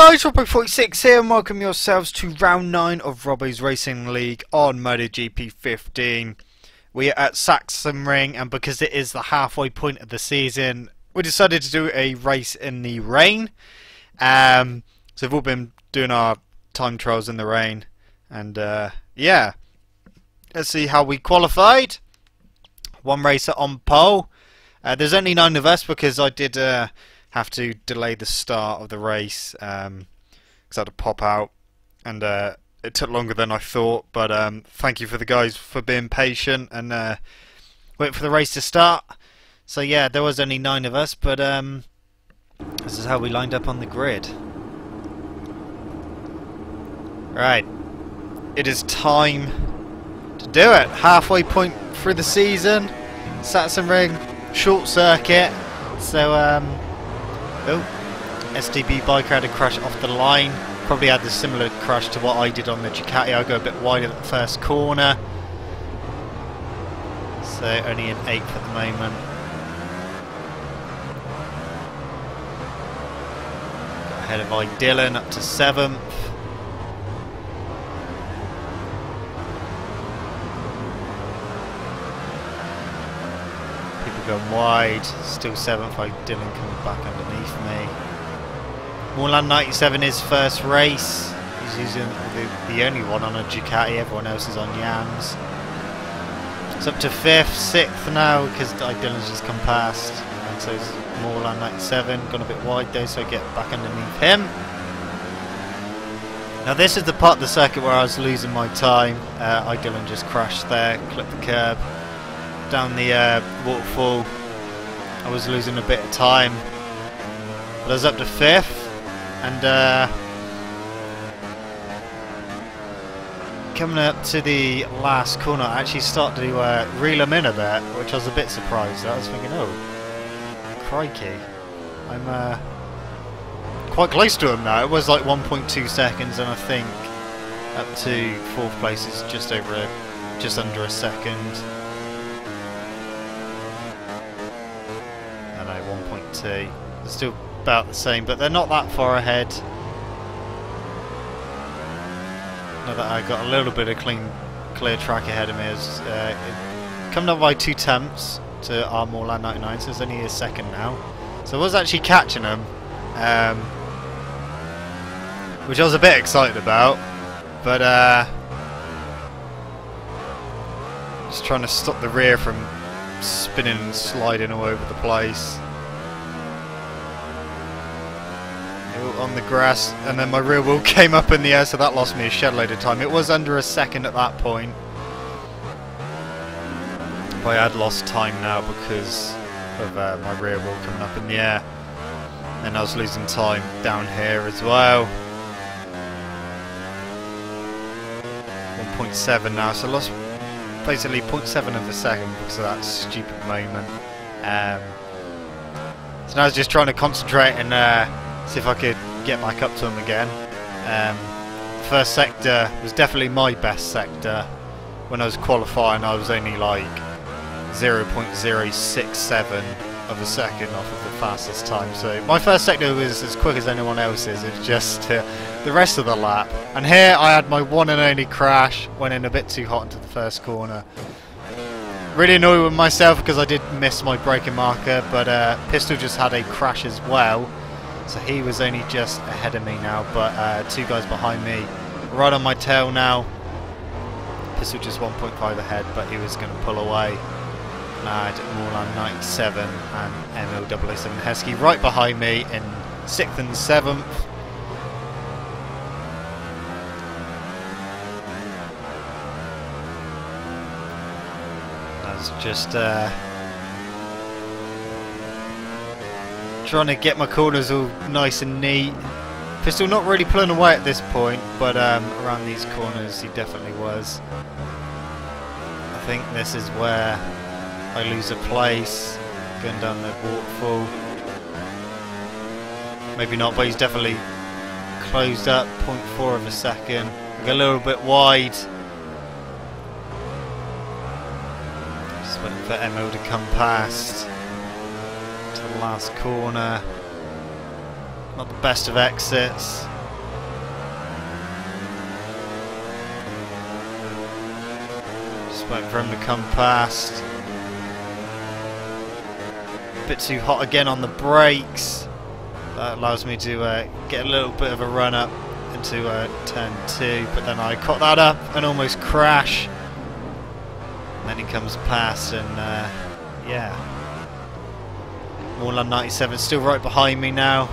guys, Robbo46 here and welcome yourselves to round 9 of Robbo's Racing League on MotoGP 15. We are at Sachsenring, and because it is the halfway point of the season, we decided to do a race in the rain. So we've all been doing our time trials in the rain, and yeah, let's see how we qualified. One racer on pole. There's only 9 of us because I did have to delay the start of the race because I had to pop out, and it took longer than I thought, but thank you for the guys for being patient and waiting for the race to start. So yeah, there was only 9 of us, but this is how we lined up on the grid. Right, it is time to do it. Halfway point through the season, Sachsenring, short circuit. So STB biker had a crash off the line. Probably had a similar crash to what I did on the Ducati. I go a bit wide at the first corner. So only in 8th at the moment. Got ahead of I Dylan up to 7th. Going wide, still 7th. I Dylan coming back underneath me. Moorland 97 is first race. He's using the only one on a Ducati. Everyone else is on Yams. It's up to 5th, 6th now because I Dylan's just come past, and so is Moorland 97. Gone a bit wide though, so I get back underneath him. Now this is the part of the circuit where I was losing my time. I Dylan just crashed there, clipped the curb. Down the waterfall, I was losing a bit of time, but I was up to 5th, and coming up to the last corner, I actually started to reel him in a bit, which I was a bit surprised at. I was thinking, oh, crikey, I'm quite close to him now. It was like 1.2 seconds, and I think up to 4th place is just under a second. 1.2. They're still about the same, but they're not that far ahead. Now that I got a little bit of clear track ahead of me, is coming up by 2 tenths to our Moorland 99, so it's only a second now. So I was actually catching them, which I was a bit excited about, but just trying to stop the rear from spinning and sliding all over the place. On the grass, and then my rear wheel came up in the air, so that lost me a shed load of time. It was under a second at that point, but I had lost time now because of my rear wheel coming up in the air, and I was losing time down here as well. 1.7 now, so I lost basically 0.7 of a second because of that stupid moment. So now I was just trying to concentrate and see if I could get back up to him again. First sector was definitely my best sector. When I was qualifying, I was only like 0.067 of a second off of the fastest time. So my first sector was as quick as anyone else's. It was just the rest of the lap. And here I had my one and only crash. Went in a bit too hot into the first corner. Really annoyed with myself because I did miss my braking marker, but Pistol just had a crash as well. So he was only just ahead of me now, but 2 guys behind me, right on my tail now. Pistol just 1.5 ahead, but he was going to pull away. And I had Moorland 97 and ML007 Heskey right behind me in 6th and 7th. I was just trying to get my corners all nice and neat. Pistol not really pulling away at this point, but around these corners he definitely was. I think this is where I lose a place, going down the waterfall. Maybe not, but he's definitely closed up 0.4 of a second. I got a little bit wide. Just waiting for MO to come past. To the last corner. Not the best of exits. wait for him to come past. A bit too hot again on the brakes. That allows me to get a little bit of a run up into turn 2, but then I caught that up and almost crash. And then he comes past and yeah. Morland 97 still right behind me now.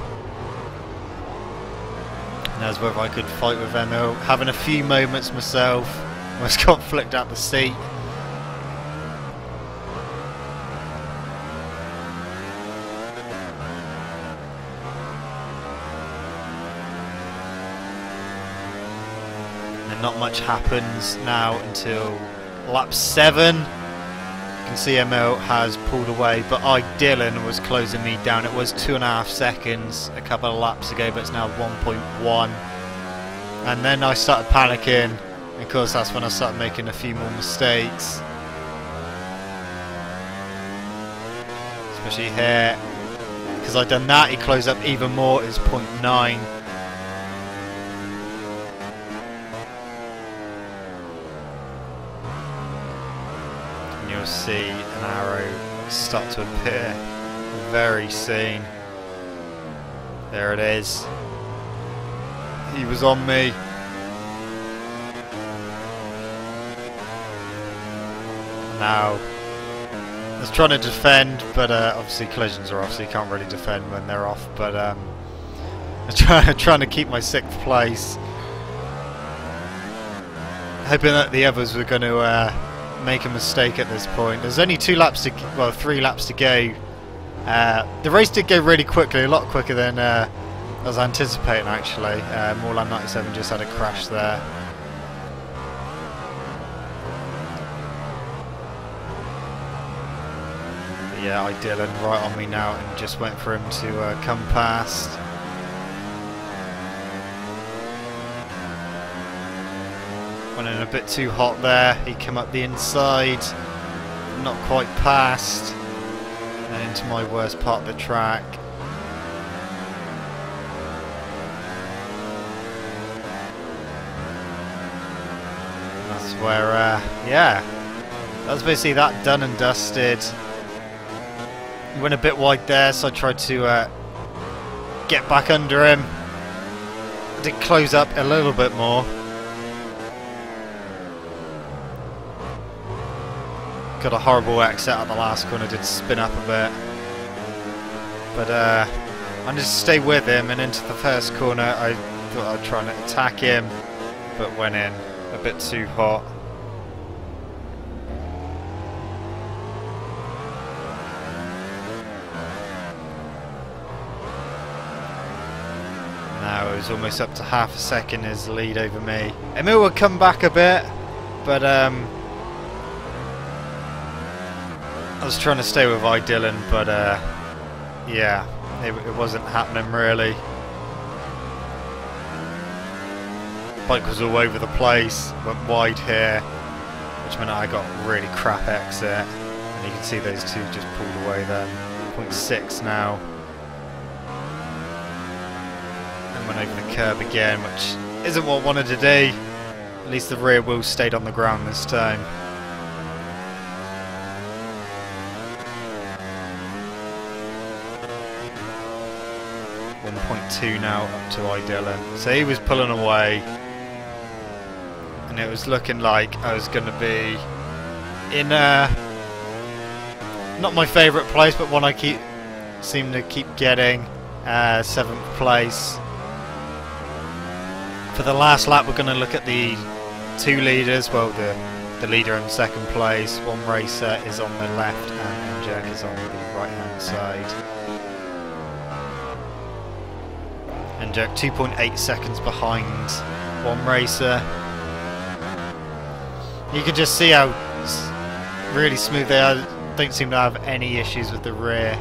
And as whether I could fight with Emil. Having a few moments myself. Almost got flicked out the seat. And not much happens now until lap 7. You can see Emil has pulled away, but Dylan was closing me down. It was 2.5 seconds a couple of laps ago, but it's now 1.1. And then I started panicking. Of course, that's when I started making a few more mistakes. Especially here. Because I'd done that, he closed up even more. It's 0.9. And you'll see an arrow start to appear very soon. There it is. He was on me. Now, I was trying to defend, but obviously collisions are off, so you can't really defend when they're off. But I was trying to keep my 6th place, hoping that the others were going to make a mistake at this point. There's only 3 laps to go. The race did go really quickly, a lot quicker than I was anticipating actually. Morland 97 just had a crash there. Yeah, Dylan right on me now and just went for him to come past. Went in a bit too hot there. He came up the inside, not quite past, and into my worst part of the track. And that's where, yeah, that's basically that done and dusted. Went a bit wide there, so I tried to get back under him. I did close up a little bit more. Got a horrible exit at the last corner, did spin up a bit. But I managed to stay with him, and into the first corner I thought I'd try and attack him, but went in a bit too hot. Now it was almost up to half a second his lead over me. Emil would come back a bit, but I was trying to stay with Dylan, but yeah, it wasn't happening really. Bike was all over the place, went wide here, which meant I got a really crap exit, and you can see those two just pulled away then. 0.6 now. Went over the curb again, which isn't what I wanted to do. At least the rear wheel stayed on the ground this time. .2 now up to Dylan. So he was pulling away, and it was looking like I was going to be in not my favourite place, but one I seem to keep getting, 7th place. For the last lap, we're going to look at the 2 leaders. Well, the leader in 2nd place. One racer is on the left, and Jack is on the right-hand side. And Jack 2.8 seconds behind one racer. You can just see how really smooth they are. Don't seem to have any issues with the rear.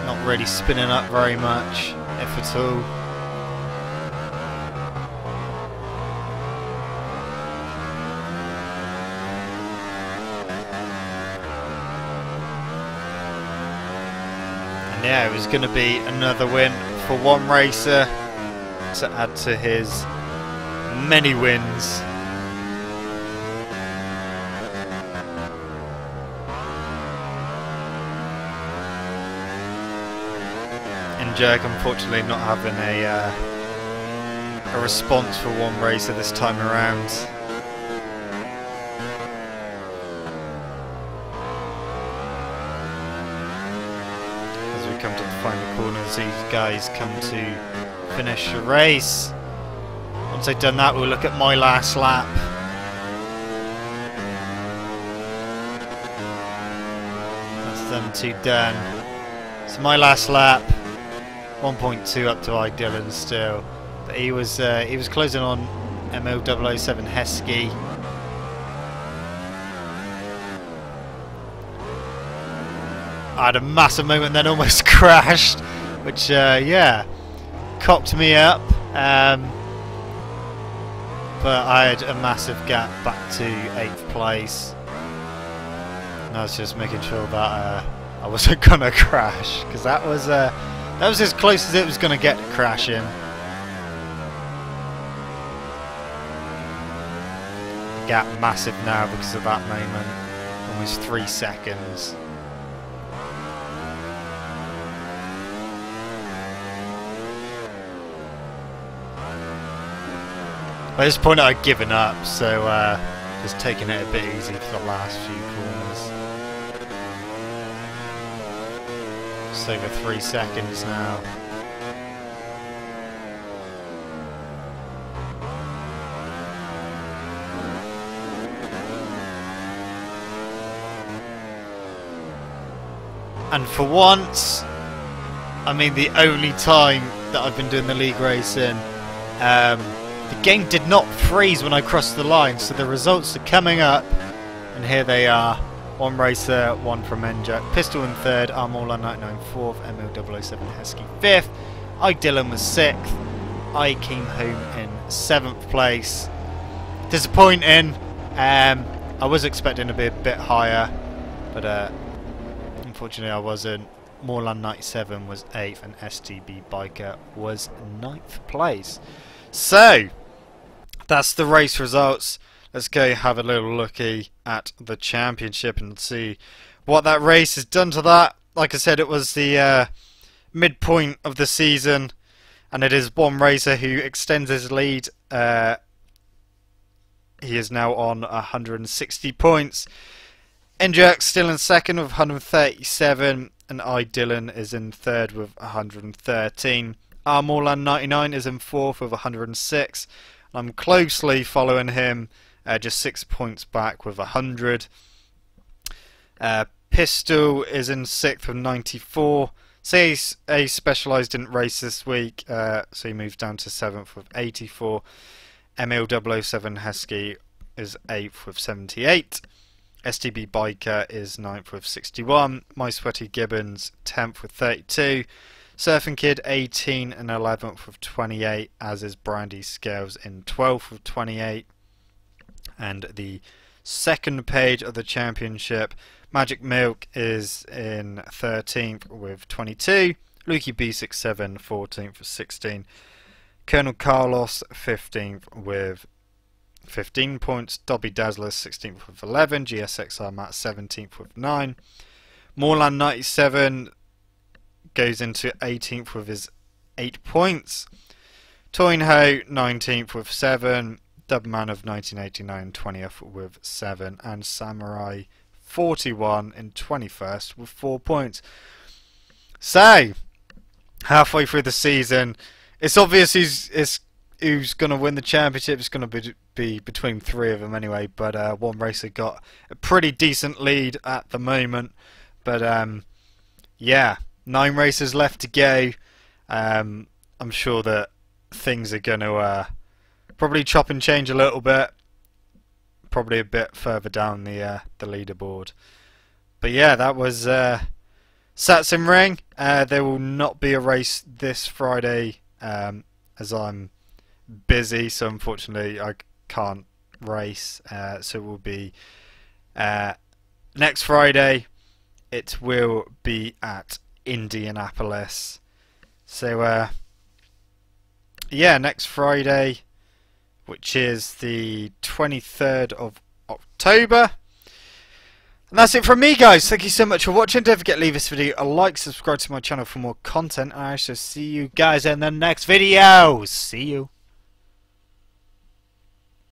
Not really spinning up very much, if at all. And yeah, it was going to be another win for one racer to add to his many wins. And Jerk unfortunately not having a response for one racer this time around. As we come to the final corners, these guys come to finish the race. Once they've done that, we'll look at my last lap. That's them two done. So my last lap, 1.2 up to Dylan still. But he was closing on MO007 Heskey. I had a massive moment, then almost crashed, which yeah, cocked me up. But I had a massive gap back to 8th place. And I was just making sure that I wasn't gonna crash, because that was as close as it was gonna get to crashing. Gap massive now because of that moment, almost 3 seconds. By this point I'd given up, so just taking it a bit easy for the last few corners. Just over 3 seconds now. And for once, I mean the only time that I've been doing the league racing, the game did not freeze when I crossed the line, so the results are coming up, and here they are. One racer, one from Enjak, Pistol in 3rd, Armola 99 4th, ML007 Heskey 5th, Dylan was 6th, I came home in 7th place. Disappointing. I was expecting to be a bit higher, but unfortunately I wasn't. Morland 97 was 8th and STB Biker was 9th place. So, that's the race results. Let's go have a little looky at the championship and see what that race has done to that. Like I said, it was the midpoint of the season, and it is one racer who extends his lead. He is now on 160 points. Enjak still in 2nd with 137, and Dylan is in 3rd with 113. Morland 99 is in 4th with 106. I'm closely following him, just 6 points back with 100. Pistol is in 6th with 94. A Specialised didn't race this week, so he moves down to 7th with 84. ML007 Heskey is 8th with 78. STB Biker is 9th with 61. My Sweaty Gibbons 10th with 32. Surfing Kid 18 and 11th with 28, as is Brandy Scales in 12th with 28. And the second page of the championship, Magic Milk is in 13th with 22. Lukey B67 14th with 16. Colonel Carlos 15th with 15 points. Dobby Dazzler 16th with 11. GSXR Matt 17th with 9. Morland 97 goes into 18th with his 8 points. Toinho 19th with 7. Dubman of 1989 20th with 7. And Samurai 41 in 21st with 4 points. So, halfway through the season, it's obvious who's going to win the championship. It's going to be between 3 of them anyway, but one racer got a pretty decent lead at the moment. But yeah, 9 races left to go. I'm sure that things are going to probably chop and change a little bit, probably a bit further down the leaderboard. But yeah, that was Sachsenring. There will not be a race this Friday as I'm busy, so unfortunately I can't race. So it will be next Friday. It will be at Indianapolis. So yeah, next Friday which is the 23rd of October. And that's it from me, guys. Thank you so much for watching. Don't forget to leave this video a like, subscribe to my channel for more content, and I shall see you guys in the next video. See you.